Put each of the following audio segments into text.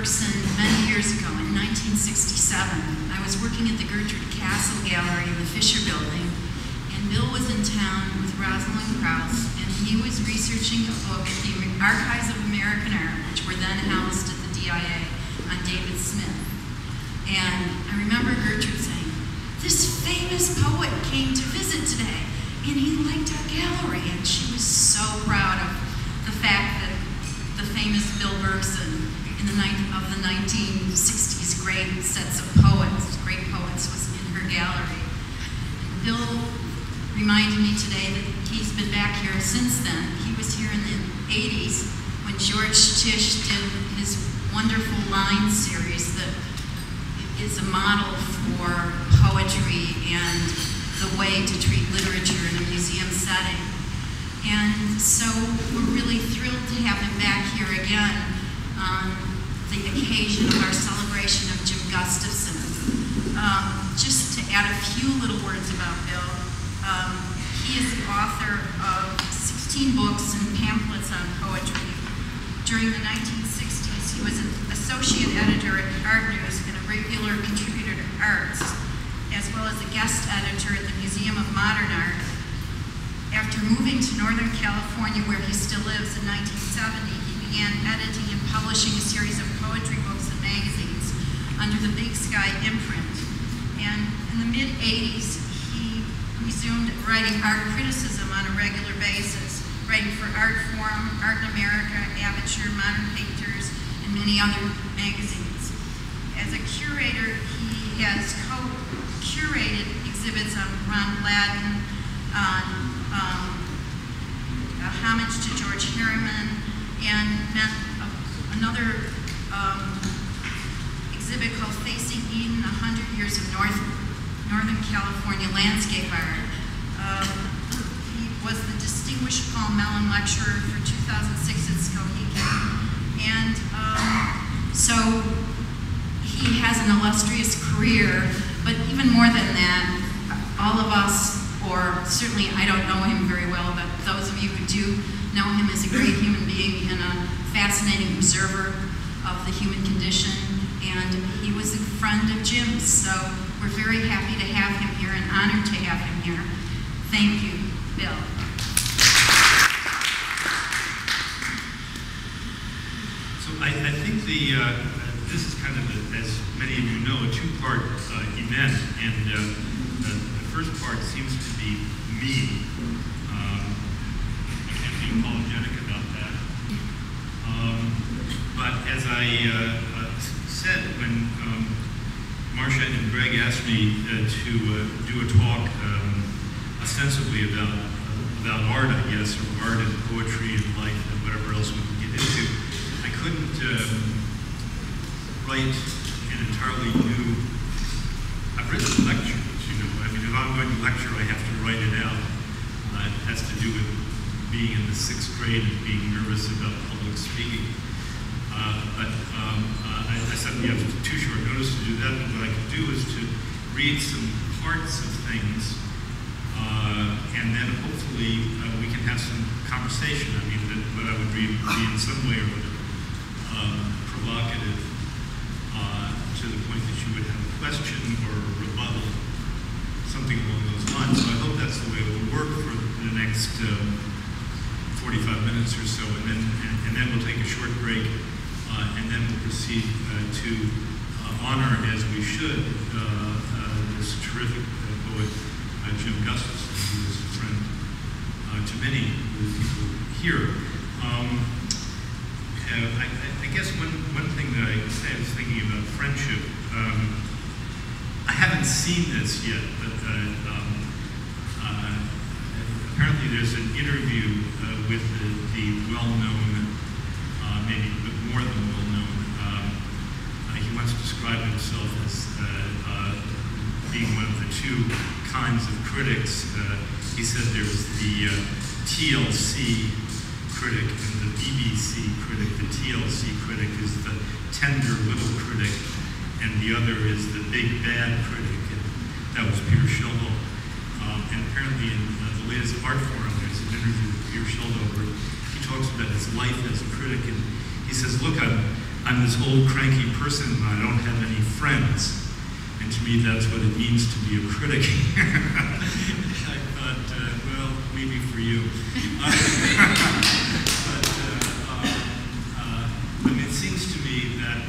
Berkson many years ago in 1967. I was working at the Gertrude Castle Gallery in the Fisher Building, and Bill was in town with Rosalind Krauss, and he was researching a book at the Archives of American Art, which were then housed at the DIA, on David Smith. And I remember Gertrude saying, "This famous poet came to visit today, and he liked our gallery," and she was so proud of the fact that the famous Bill Berkson of the 1960s great sets of poets, great poets, was in her gallery. And Bill reminded me today that he's been back here since then. He was here in the 80s when George Tisch did his wonderful line series that is a model for poetry and the way to treat literature in a museum setting. And so we're really thrilled to have him back here again on the occasion of our celebration of Jim Gustafson. Just to add a few little words about Bill, he is the author of 16 books and pamphlets on poetry. During the 1960s, he was an associate editor at Artnews and a regular contributor to Arts, as well as a guest editor at the Museum of Modern Art. After moving to Northern California, where he still lives, in 1970, he began editing and publishing a series of poetry books and magazines under the Big Sky imprint. And in the mid-80s, he resumed writing art criticism on a regular basis, writing for Artforum, Art in America, Aperture, Modern Painters, and many other magazines. As a curator, he has co-curated exhibits on Ron Bladden, on homage to George Schneeman, and another exhibit called Facing Eden, 100 Years of Northern California Landscape Art. He was the Distinguished Paul Mellon Lecturer for 2006 at Skohegan. And so he has an illustrious career, but even more than that, all of us, or certainly I don't know him very well, but those of you who do know him as a great human being and a fascinating observer of the human condition, and he was a friend of Jim's, so we're very happy to have him here and honored to have him here. Thank you, Bill. So I think this is kind of, as many of you know, a two-part event, and the first part seems to be me. I can't be apologetic about that. But as I said, when Marcia and Greg asked me to do a talk ostensibly about art, I guess, or art and poetry and life and whatever else we could get into, I couldn't write an entirely new. I've written lectures, you know. I mean, if I'm going to lecture, I have to write it out. It has to do with being in the 6th grade and being nervous about public speaking. I said we have too short notice to do that, but what I could do is to read some parts of things, and then hopefully we can have some conversation. I mean, what I would read would be in some way or other provocative, to the point that you would have a question or a rebuttal, something along those lines. So I hope that's the way it will work for the next 45 minutes or so, and then we'll take a short break, and then we'll proceed to honor, as we should, this terrific poet, Jim Gustafson, who is a friend to many of the people here. I guess one thing that I was thinking about friendship, I haven't seen this yet, but apparently there's an interview with the well-known, maybe more than well-known, he once described himself as being one of the two kinds of critics. He said there was the TLC critic and the BBC critic. The TLC critic is the tender little critic, and the other is the big bad critic. And that was Peter Schildo. And apparently in the latest Artforum, there's an interview with Peter Schildo where he talks about his life as a critic, and he says, "Look, I'm I'm this old cranky person and I don't have any friends. And to me, that's what it means to be a critic. I thought, well, maybe for you. I mean, it seems to me that,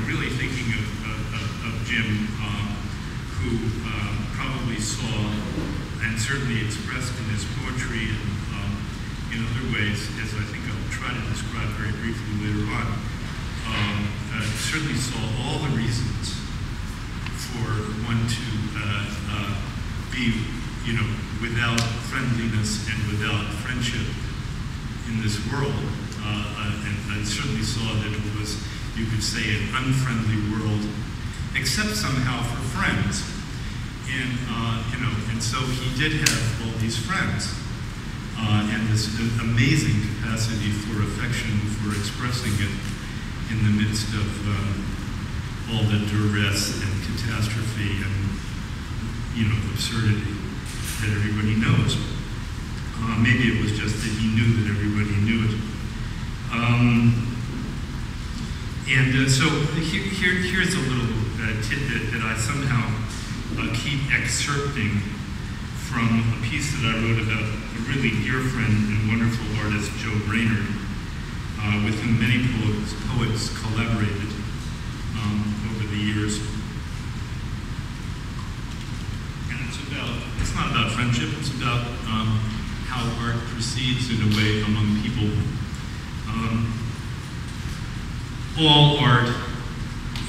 really thinking of Jim, who probably saw and certainly expressed in his poetry and in other ways, as I think I'll try to describe very briefly later on, certainly saw all the reasons for one to be, without friendliness and without friendship in this world. And I certainly saw that it was, you could say, an unfriendly world, except somehow for friends. And, and so he did have all these friends. And this amazing capacity for affection, for expressing it in the midst of all the duress and catastrophe and, absurdity that everybody knows. Maybe it was just that he knew that everybody knew it. So here's a little tidbit that I somehow keep excerpting from a piece that I wrote about a really dear friend and wonderful artist, Joe Brainerd, with whom many poets collaborated over the years. And it's not about friendship, it's about how art proceeds in a way among people. All art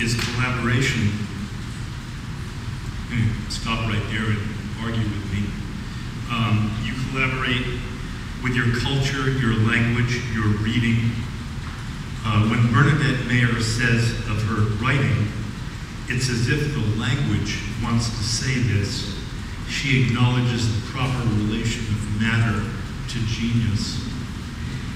is collaboration. Stop right there and argue with me. You collaborate with your culture, your language, your reading. When Bernadette Mayer says of her writing, it's as if the language wants to say this. She acknowledges the proper relation of matter to genius.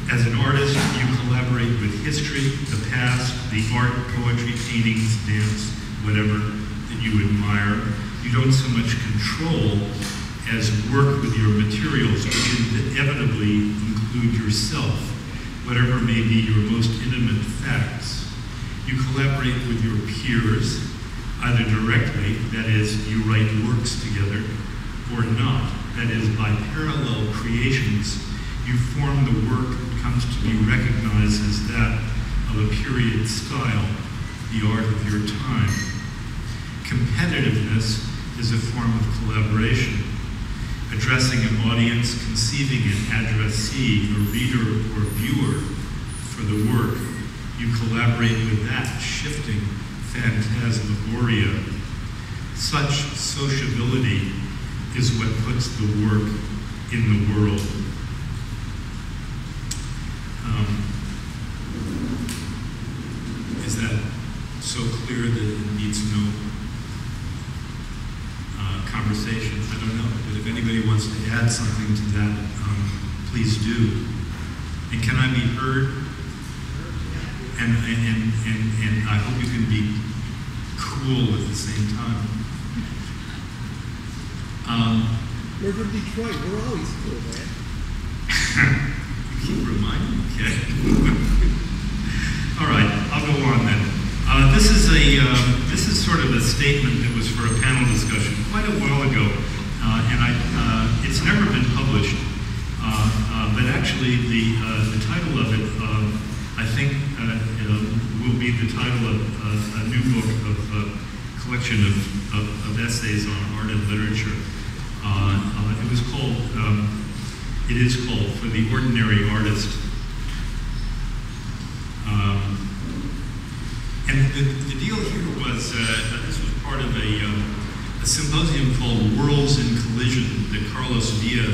As an artist, you collaborate with history, the past, the art, poetry, paintings, dance, whatever that you admire. You don't so much control as work with your materials, which inevitably include yourself, whatever may be your most intimate facts. You collaborate with your peers, either directly, that is, you write works together, or not, that is, by parallel creations, you form the work that comes to be recognized as that of a period style, the art of your time. Competitiveness is a form of collaboration. Addressing an audience, conceiving an addressee, a reader or viewer for the work, you collaborate with that shifting phantasmagoria. Such sociability is what puts the work in the world. Is that so clear that it needs no conversation? I don't know, but if anybody wants to add something to that, please do. And can I be heard? And I hope you can be cool at the same time. We're from Detroit. We're always cool, man. You keep reminding me, okay? All right, I'll go on then. This is sort of a statement that was for a panel discussion quite a while ago, and it's never been published. But actually, the title of it, I think, will be the title of a new book of a collection of essays on art and literature. It is called For the Ordinary Artist. And the deal here was, this was part of a symposium called Worlds in Collision that Carlos Villa,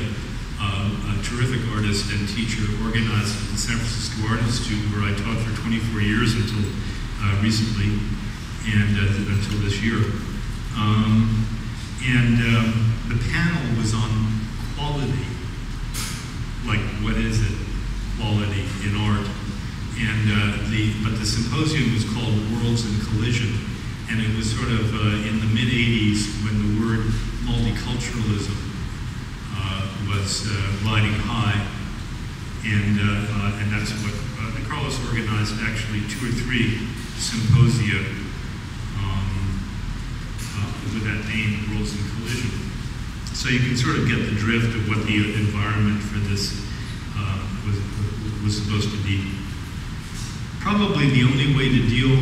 a terrific artist and teacher, organized at the San Francisco Art Institute, where I taught for 24 years until recently, and until this year. The panel was on quality, like what is it, quality in art. But the symposium was called Worlds in Collision, and it was sort of in the mid-'80s when the word multiculturalism was riding high, and that's what Carlos organized actually 2 or 3 symposia with that name, Worlds in Collision. So you can sort of get the drift of what the environment for this was supposed to be. Probably the only way to deal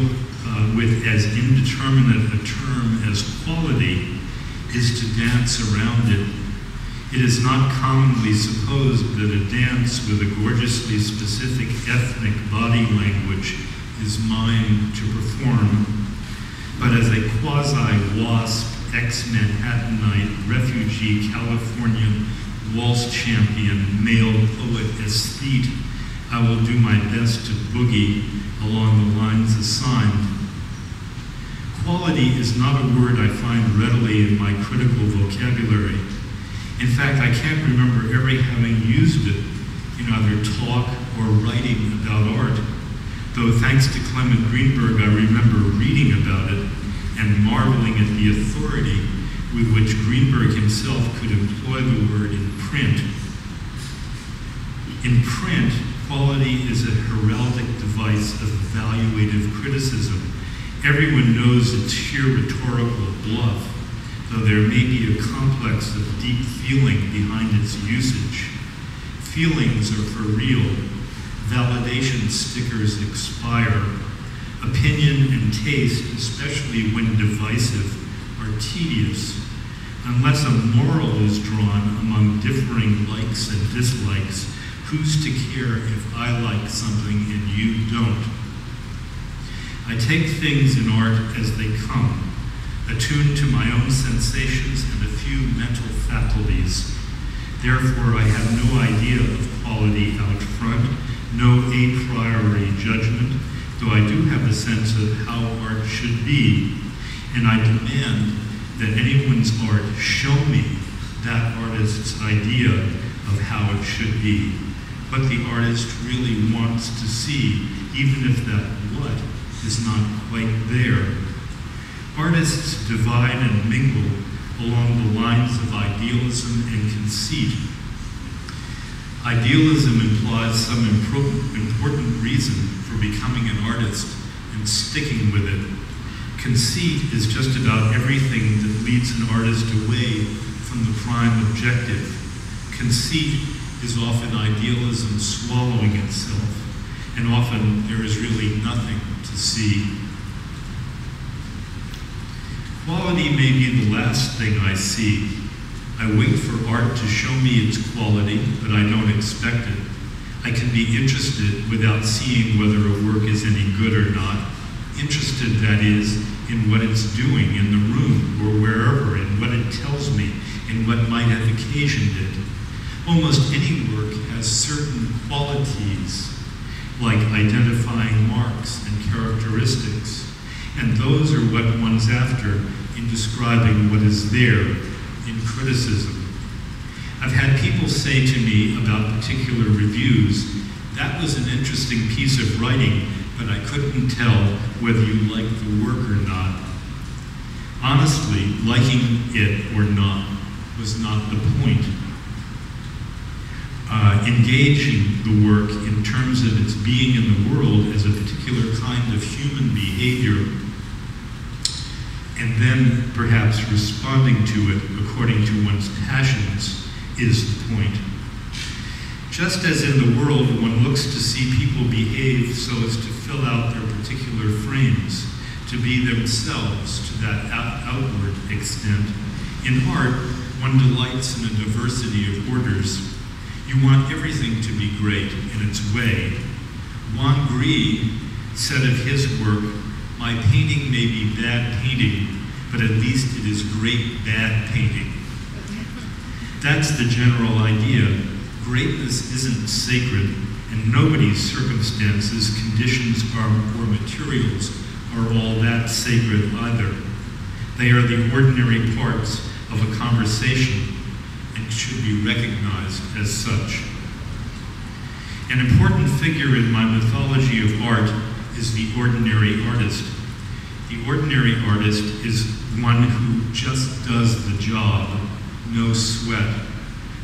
with as indeterminate a term as quality is to dance around it. It is not commonly supposed that a dance with a gorgeously specific ethnic body language is mine to perform, but as a quasi-WASP, ex-Manhattanite, refugee, Californian, waltz champion, male poet, aesthete, I will do my best to boogie along the lines assigned. Quality is not a word I find readily in my critical vocabulary. In fact, I can't remember ever having used it in either talk or writing about art, though thanks to Clement Greenberg, I remember reading about it and marveling at the authority with which Greenberg himself could employ the word in print. In print, quality is a heraldic device of evaluative criticism. Everyone knows it's sheer rhetorical bluff, though there may be a complex of deep feeling behind its usage. Feelings are for real. Validation stickers expire. Opinion and taste, especially when divisive, are tedious. Unless a moral is drawn among differing likes and dislikes, who's to care if I like something and you don't? I take things in art as they come, attuned to my own sensations and a few mental faculties. Therefore, I have no idea of quality out front, no a priori judgment, though I do have a sense of how art should be, and I demand that anyone's art show me that artist's idea of how it should be, what the artist really wants to see, even if that what is not quite there. Artists divide and mingle along the lines of idealism and conceit. Idealism implies some important reason for becoming an artist and sticking with it. Conceit is just about everything that leads an artist away from the prime objective. Conceit is often idealism swallowing itself, and often there is really nothing to see. Quality may be the last thing I see. I wait for art to show me its quality, but I don't expect it. I can be interested without seeing whether a work is any good or not. Interested, that is, in what it's doing in the room or wherever, in what it tells me, in what might have occasioned it. Almost any work has certain qualities, like identifying marks and characteristics, and those are what one's after in describing what is there in criticism. I've had people say to me about particular reviews, that was an interesting piece of writing, but I couldn't tell whether you liked the work or not. Honestly, liking it or not was not the point. Engaging the work in terms of its being in the world as a particular kind of human behavior, and then perhaps responding to it according to one's passions, is the point. Just as in the world one looks to see people behave so as to fill out their particular frames, to be themselves to that outward extent, in art one delights in a diversity of orders. You want everything to be great in its way. Juan Gris said of his work, "My painting may be bad painting, but at least it is great bad painting." That's the general idea. Greatness isn't sacred, and nobody's circumstances, conditions, or materials are all that sacred either. They are the ordinary parts of a conversation and should be recognized as such. An important figure in my mythology of art is the ordinary artist. The ordinary artist is one who just does the job, no sweat.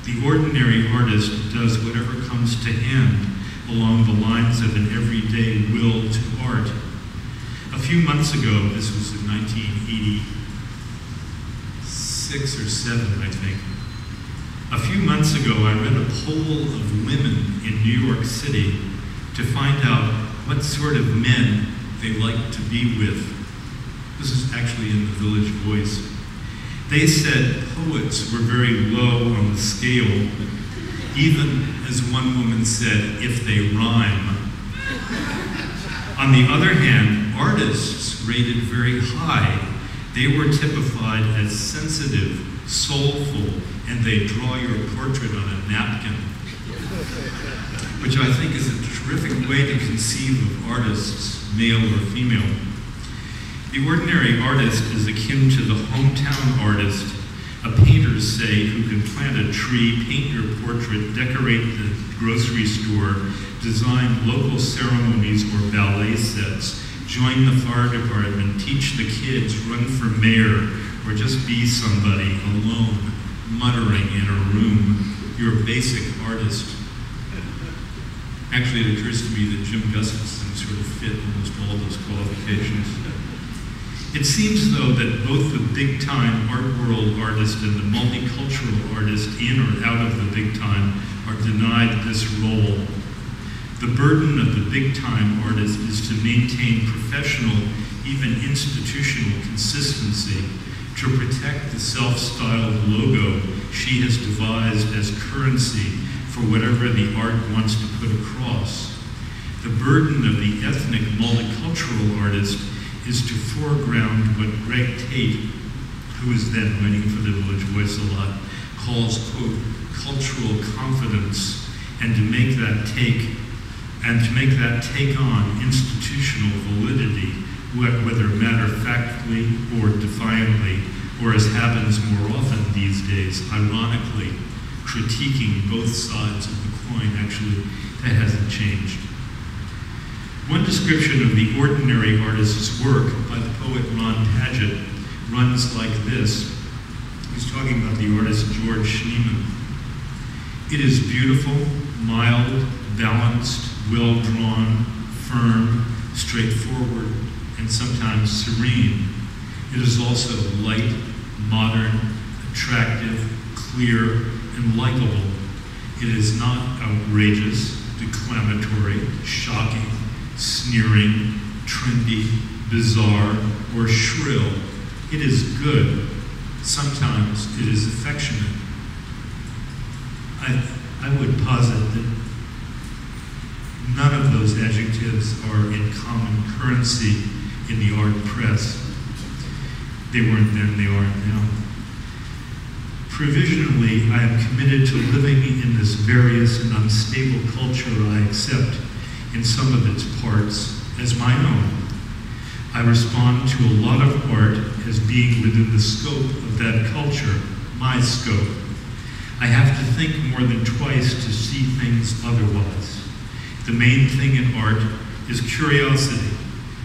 The ordinary artist does whatever comes to hand, along the lines of an everyday will to art. A few months ago, this was in 1986 or 7, I think. A few months ago, I read a poll of women in New York City to find out what sort of men they like to be with. This is actually in the Village Voice. They said poets were very low on the scale, even as one woman said, if they rhyme. On the other hand, artists rated very high. They were typified as sensitive, soulful, and they draw your portrait on a napkin, which I think is a terrific way to conceive of artists, male or female. The ordinary artist is akin to the hometown artist, a painter, say, who can plant a tree, paint your portrait, decorate the grocery store, design local ceremonies or ballet sets, join the fire department, teach the kids, run for mayor, or just be somebody alone, muttering in a room. You're a basic artist. Actually, it occurs to me that Jim Gustafson sort of fit almost all those qualifications. It seems, though, that both the big-time art world artist and the multicultural artist in or out of the big-time are denied this role. The burden of the big-time artist is to maintain professional, even institutional consistency, to protect the self-styled logo she has devised as currency for whatever the art wants to put across. The burden of the ethnic multicultural artist is to foreground what Greg Tate, who is then writing for the Village Voice a lot, calls, quote, cultural confidence, and to make that take on institutional validity, whether matter-of-factly or defiantly, or as happens more often these days, ironically, critiquing both sides of the coin. Actually, that hasn't changed. One description of the ordinary artist's work by the poet Ron Padgett runs like this. He's talking about the artist George Schneeman. It is beautiful, mild, balanced, well-drawn, firm, straightforward, and sometimes serene. It is also light, modern, attractive, clear, and likable. It is not outrageous, declamatory, shocking, sneering, trendy, bizarre, or shrill. It is good. Sometimes it is affectionate. I would posit that none of those adjectives are in common currency in the art press. They weren't then, they aren't now. Provisionally, I am committed to living in this various and unstable culture I accept in some of its parts as my own. I respond to a lot of art as being within the scope of that culture, my scope. I have to think more than twice to see things otherwise. The main thing in art is curiosity.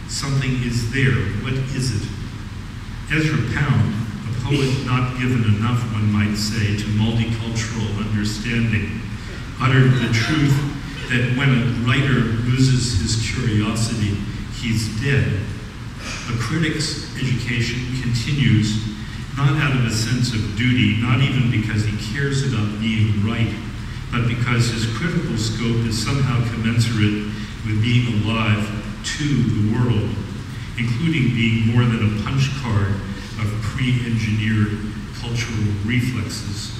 Something is there. What is it? Ezra Pound, a poet not given enough, one might say, to multicultural understanding, uttered the truth that when a writer loses his curiosity, he's dead. A critic's education continues, not out of a sense of duty, not even because he cares about being right, but because his critical scope is somehow commensurate with being alive to the world, including being more than a punch card of pre-engineered cultural reflexes.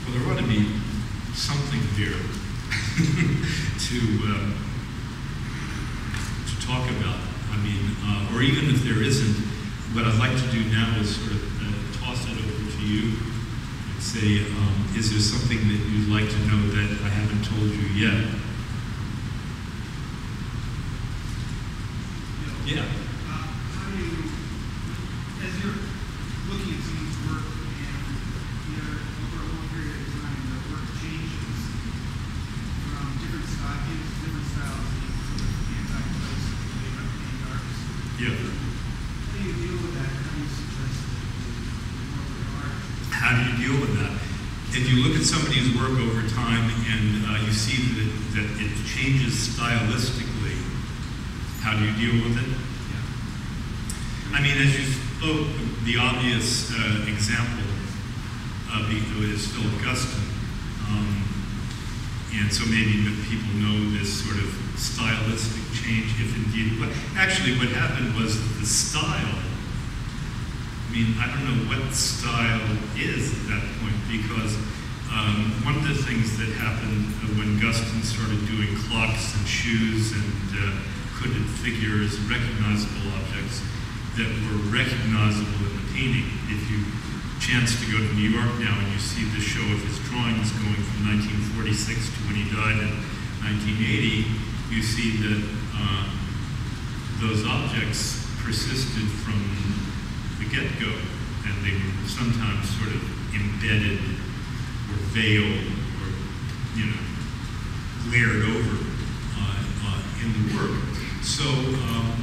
Well, there ought to be something there to talk about. I mean, or even if there isn't, what I'd like to do now is sort of toss it over to you and say, is there something that you'd like to know that I haven't told you yet? Yeah. How do you, as you're looking at someone's work and over a long period of time, the work changes from different styles, sort of anti-place, artists. Yeah. How do you deal with that? How do you suggest that you work with art? How do you deal with that? if you look at somebody's work over time and you see that it changes stylistically, how do you deal with it? I mean, as you spoke, the obvious example is Philip Guston. And so maybe people know this sort of stylistic change, if indeed. But actually what happened was the style, I mean, I don't know what style is at that point, because one of the things that happened when Guston started doing clocks and shoes and hooded figures, recognizable objects that were recognizable in the painting. If you chance to go to New York now and you see the show of his drawings going from 1946 to when he died in 1980, you see that those objects persisted from the get-go, and they were sometimes sort of embedded or veiled or, you know, layered over in the work. So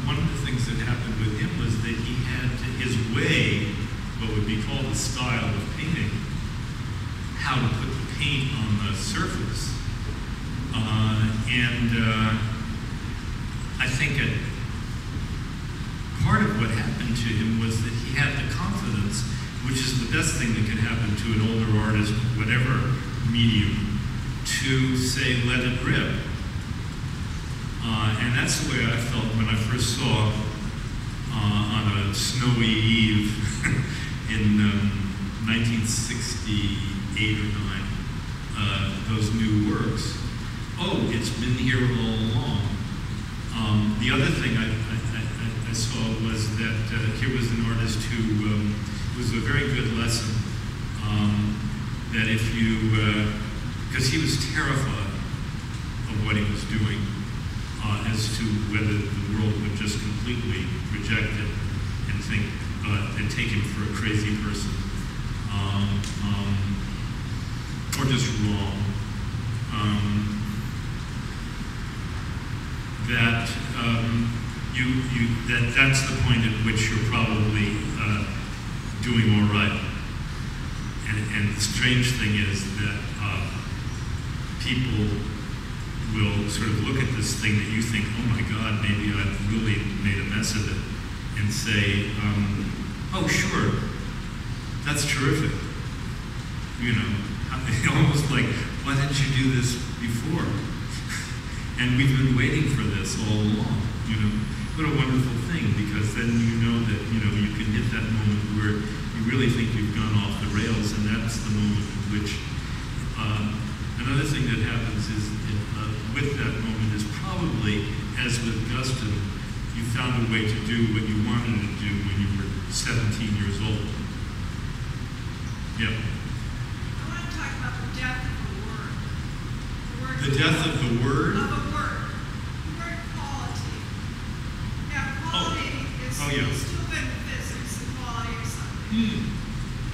one of the things that happened with him was that he had his way, what would be called the style of painting, how to put the paint on the surface. I think part of what happened to him was that he had the confidence, which is the best thing that could happen to an older artist, whatever medium, to say, let it rip. And that's the way I felt when I first saw on a snowy eve in 1968 or 9, those new works. Oh, it's been here all along. The other thing I saw was that here was an artist who was a very good lesson that if you, because he was terrified of what he was doing, as to whether the world would just completely reject it and think, and take him for a crazy person, or just wrong. That's the point at which you're probably doing all right. And the strange thing is that people will sort of look at this thing that you think, oh my God, maybe I've really made a mess of it, and say, oh sure, that's terrific. You know, almost like, why didn't you do this before? And we've been waiting for this all along, you know. What a wonderful thing, because then you know that, you know, you can hit that moment where you really think you've gone off the rails, and that's the moment in which another thing that happens is with that moment is probably, as with Guston, you found a way to do what you wanted to do when you were 17 years old. Yep. I want to talk about the death of a word. The death of the word? Of a word. The word quality. Now, quality is stupid in physics, the quality of something.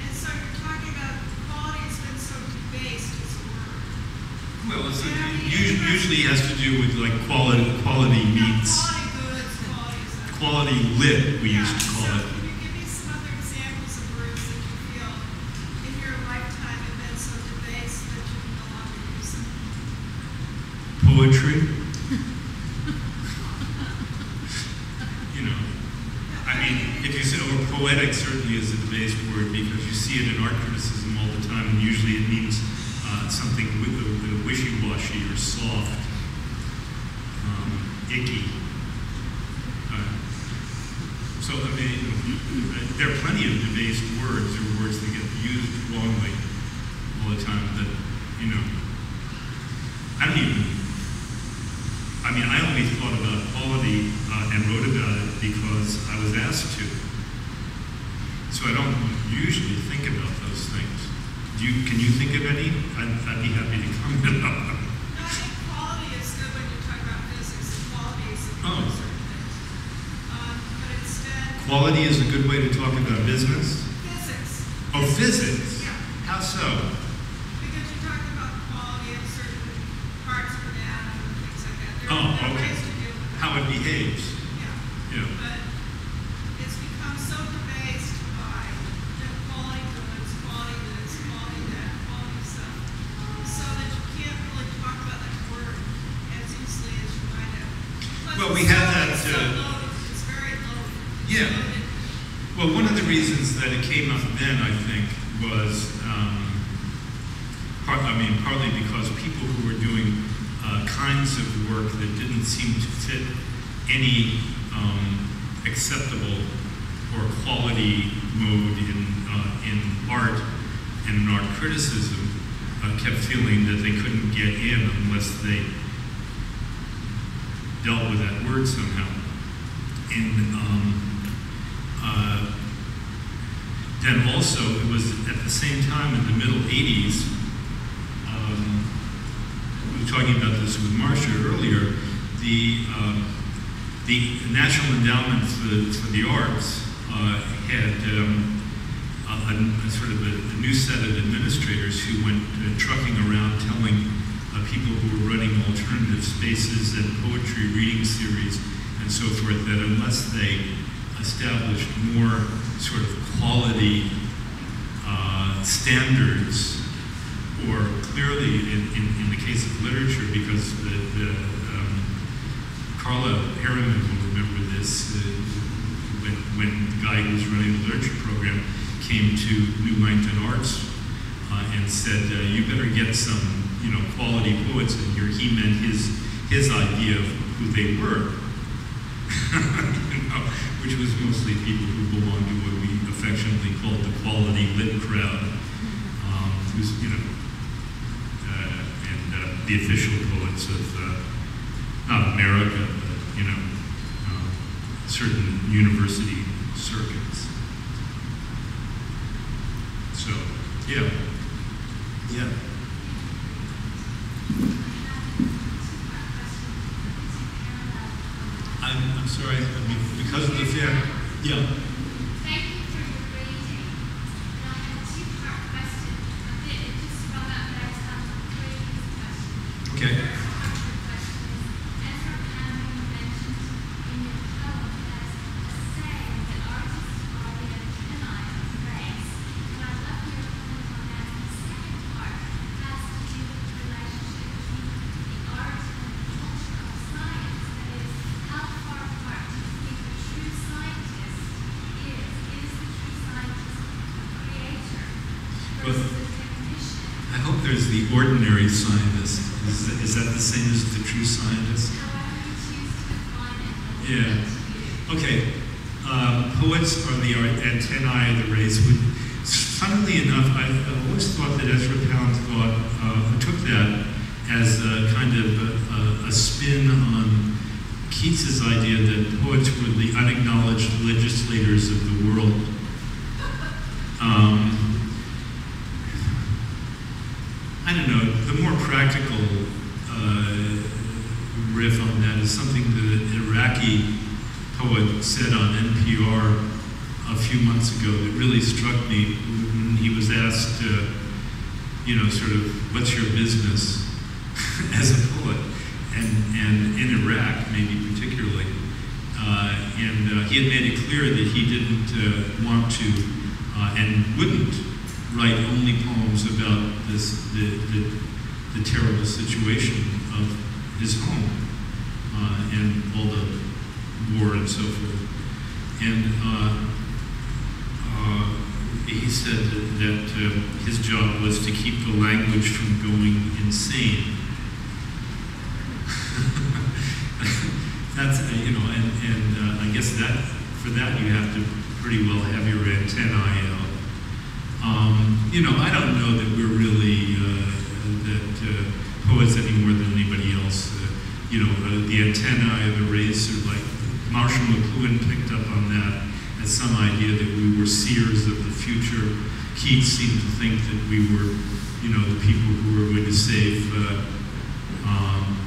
And so you're talking about quality has been so debased as a word. Well, it's usually has to do with like quality meets Quality goods, quality something. quality lit, we used to call so it. Can you give me some other examples of words that you feel in your lifetime have been so debased that you can no longer use them? Poetry. You know, I mean, if you say, oh, poetic certainly is a debased word because you see it in art criticism all the time, and usually it means something with a wishy-washy or soft, icky. So, I mean, there are plenty of debased words or words that get used wrongly all the time that, you know, I only thought about quality and wrote about it because I was asked to. So I don't usually think about those things. Can you think of any? I'd be happy to comment on them. No, I think quality is good when you talk about physics. Quality is a good certain things. But instead... Quality is a good way to talk about business? Physics. Oh, physics? Yeah. How so? Because you're talking about quality of certain parts of an atom and things like that. There Oh, are okay. ways to deal with that. How it behaves? Yeah. Yeah. But it's become so debased by quality goods, quality this, quality that, quality we had that. It's very low. Yeah. Well, one of the reasons that it came up then, I think, was partly because people who were doing kinds of work that didn't seem to fit any acceptable or quality mode in art and in art criticism kept feeling that they couldn't get in unless they dealt with that word somehow. And then also, it was at the same time in the middle 80s, we were talking about this with Marcia earlier, the National Endowment for the Arts had a sort of a new set of administrators who went trucking around telling people who were running alternative spaces and poetry reading series and so forth that unless they established more sort of quality standards, or clearly in the case of literature, because Carla Harriman will remember this, when the guy who was running the literature program came to New Langton Arts and said, you better get some, quality poets in here. He meant his idea of who they were, which was mostly people who belonged to what we affectionately called the quality lit crowd, who's, and the official poets of not America, but certain university circuits. So, yeah. I'm sorry, because of the fair. Yeah. Thank you for your reading. And I have a two-part question. It just brought up that I was on the previous question. Okay. The first part of the question is, Ezra Pound mentioned in your poem as a saying that artists are the antennae of the race. And I'd love your comment on that. And the second part has to do with the relationship between the art and the culture of science. That is, how far apart do you think the true scientist is? Is the true scientist a creator versus a technician? I hope there's the ordinary scientist. Is that the same as the true scientist? However you choose to define it. Yeah. Okay. Poets are the antennae of the race. Funnily enough, I always thought that Ezra Pound took that as a kind of a spin on Keats's idea that poets were the unacknowledged legislators of the world. I don't know, the more practical riff on that is something that an Iraqi poet said on NPR a few months ago that really struck me when he was asked, sort of, what's your business as a poet? And in Iraq, maybe particularly. And he had made it clear that he didn't want to and wouldn't write only poems about the terrible situation of his home and all the war and so forth. And he said that his job was to keep the language from going insane. That's, and I guess that for that you have to pretty well have your antennae out. I don't know that we're really poets any more than anybody else. The antennae of the race are like Marshall McLuhan picked up on that as some idea that we were seers of the future. Keats seemed to think that we were, the people who were going to save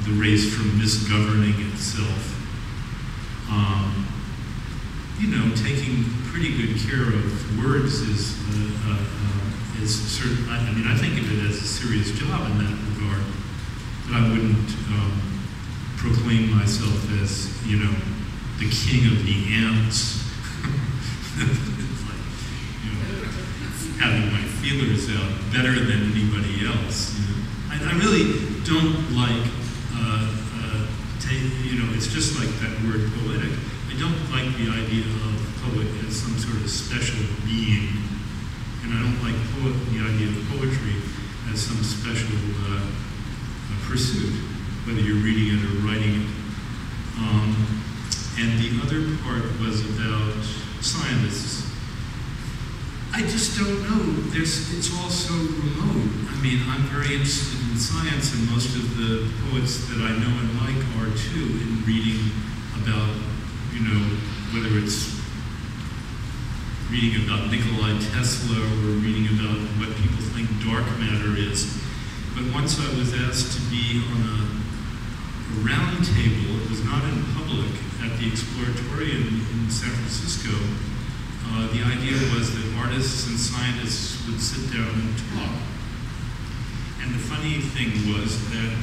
the race from misgoverning itself. Taking pretty good care of words is certain. I think of it as a serious job in that regard. But I wouldn't proclaim myself as, the king of the ants. It's like, having my feelers out better than anybody else. I really don't like you know, it's just like that word poetic. I don't like the idea of poet as some sort of special being, and I don't like the idea of poetry as some special pursuit, whether you're reading it or writing it. And the other part was about scientists. I just don't know. It's all so remote. I mean, I'm very interested in science, and most of the poets that I know and like are too, in reading about, you know, whether it's reading about Nikola Tesla or reading about what people think dark matter is. But once I was asked to be on a round table, it was not in public, at the Exploratorium in San Francisco. The idea was that artists and scientists would sit down and talk. And the funny thing was that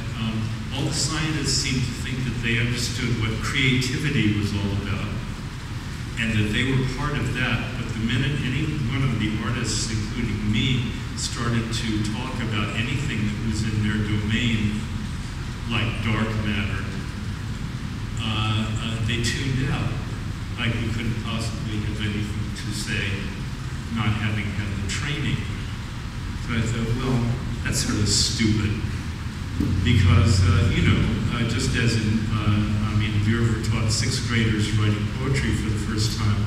all the scientists seemed to think that they understood what creativity was all about, and that they were part of that. But the minute any one of the artists, including me, started to talk about anything that was in their domain, like dark matter, they tuned out, like we couldn't possibly have anything to say, not having had the training. So I thought, well, that's sort of stupid, because, you know, just as in, I mean, if you ever taught sixth graders writing poetry for the first time,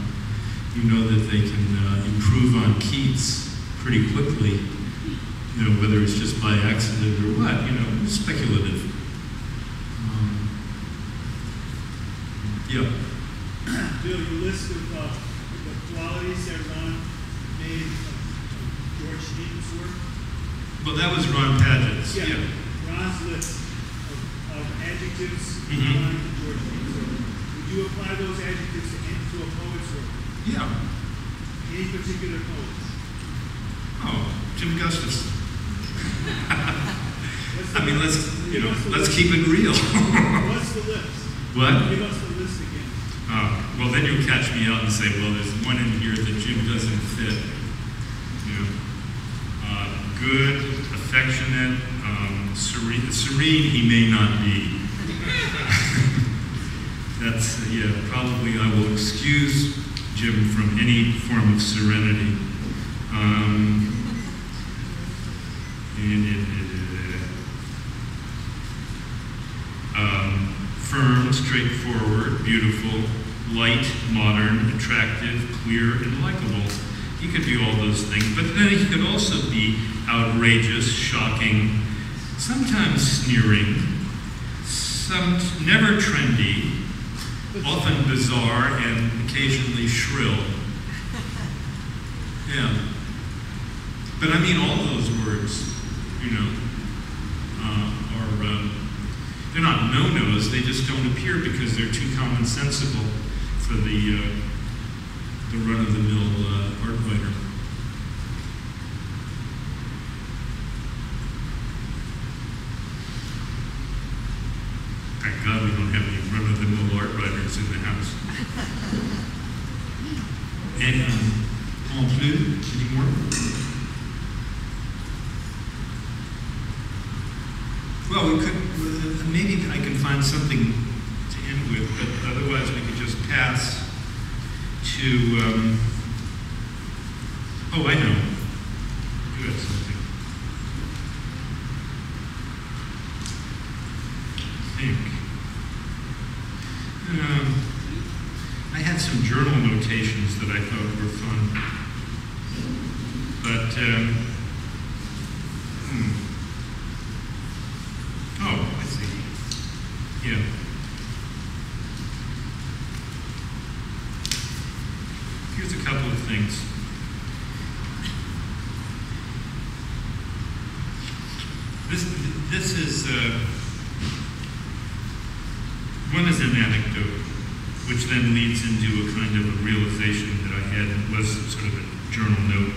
you know that they can improve on Keats pretty quickly, you know, whether it's just by accident or what, you know, speculative. Yeah. Bill, your list of the qualities that Ron made of George Schneeman's work? Well, that was Ron Padgett's. Yeah. Yeah. Ron's list of adjectives applying to George Schneeman's work. Would you apply those adjectives to a poet's work? Yeah. Any particular poets? Oh, Jim Gustafson. I mean, let's keep it real. What's the list? What? Give us the list again. Well, then you'll catch me out and say, well, there's one in here that Jim doesn't fit. You know, good, affectionate, serene he may not be. That's, yeah, probably I will excuse Jim from any form of serenity. Firm, straightforward, beautiful, light, modern, attractive, clear, and likable. He could be all those things, but then he could also be outrageous, shocking, sometimes sneering, never trendy, often bizarre, and occasionally shrill. Yeah. But I mean, all those words, you know, they're not no-nos, they just don't appear because they're too commonsensical for the run-of-the-mill art writer. Thank God we don't have any run-of-the-mill art writers in the house. And en plus, any more? Well, we could, maybe I can find something to end with, but otherwise we could just pass to, oh, I know. You have something. I think. I had some journal notations that I thought were fun. But, oh, I see. Yeah. Here's a couple of things. This is, one is an anecdote, which then leads into a kind of a realization that I had. It was sort of a journal note.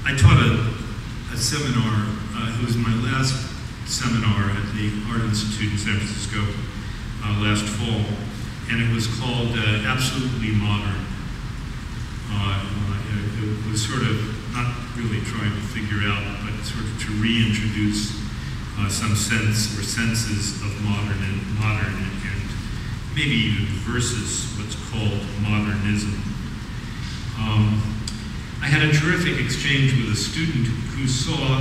I taught a seminar, it was my last seminar at the Art Institute in San Francisco last fall, and it was called Absolutely Modern. It was sort of not really trying to figure out, but sort of to reintroduce some sense or senses of modern and maybe even versus what's called modernism. I had a terrific exchange with a student who saw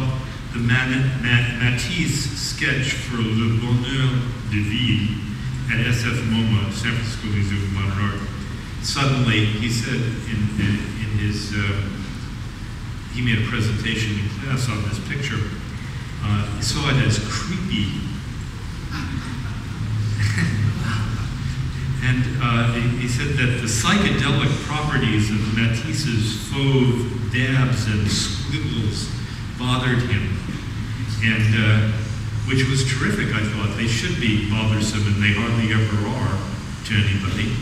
the Matisse sketch for Le Bonheur de Ville at SF MoMA, San Francisco Museum of Modern Art. Suddenly, he said in his, he made a presentation in class on this picture. He saw it as creepy. And he said that the psychedelic properties of Matisse's fauve dabs and squiggles bothered him, and which was terrific, I thought. They should be bothersome, and they hardly ever are to anybody.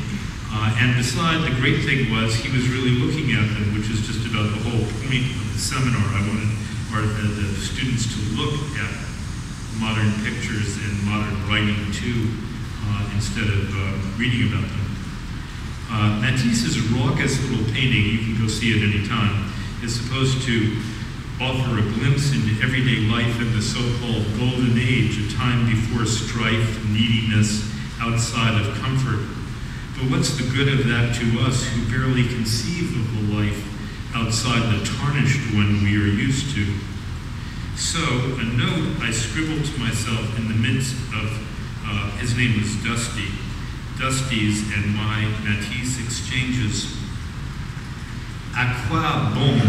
And besides, the great thing was he was really looking at them, which is just about the whole point of the seminar. I wanted the students to look at modern pictures and modern writing too, instead of reading about them. Matisse's raucous little painting, you can go see it any time, is supposed to offer a glimpse into everyday life in the so-called golden age, a time before strife, neediness, outside of comfort. But what's the good of that to us who barely conceive of the life outside the tarnished one we are used to? So, a note I scribbled to myself in the midst of, his name was Dusty, Dusty's and my Matisse exchanges. À quoi bon,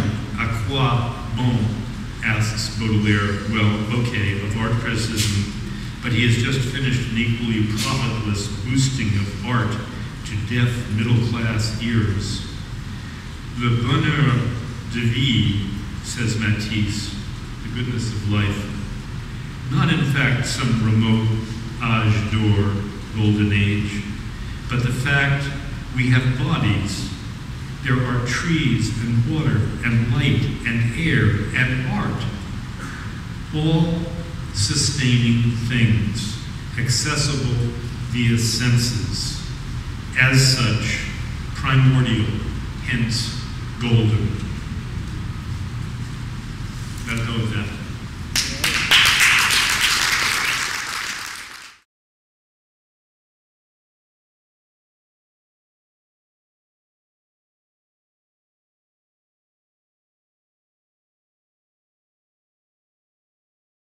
asks Baudelaire. Well, okay, of art criticism, but he has just finished an equally profitless boosting of art to deaf middle-class ears. Le bonheur de vie, says Matisse, the goodness of life. Not in fact some remote âge d'or, golden age, but the fact we have bodies. There are trees and water and light and air and art, all sustaining things, accessible via senses, as such, primordial, hence golden. That goes that.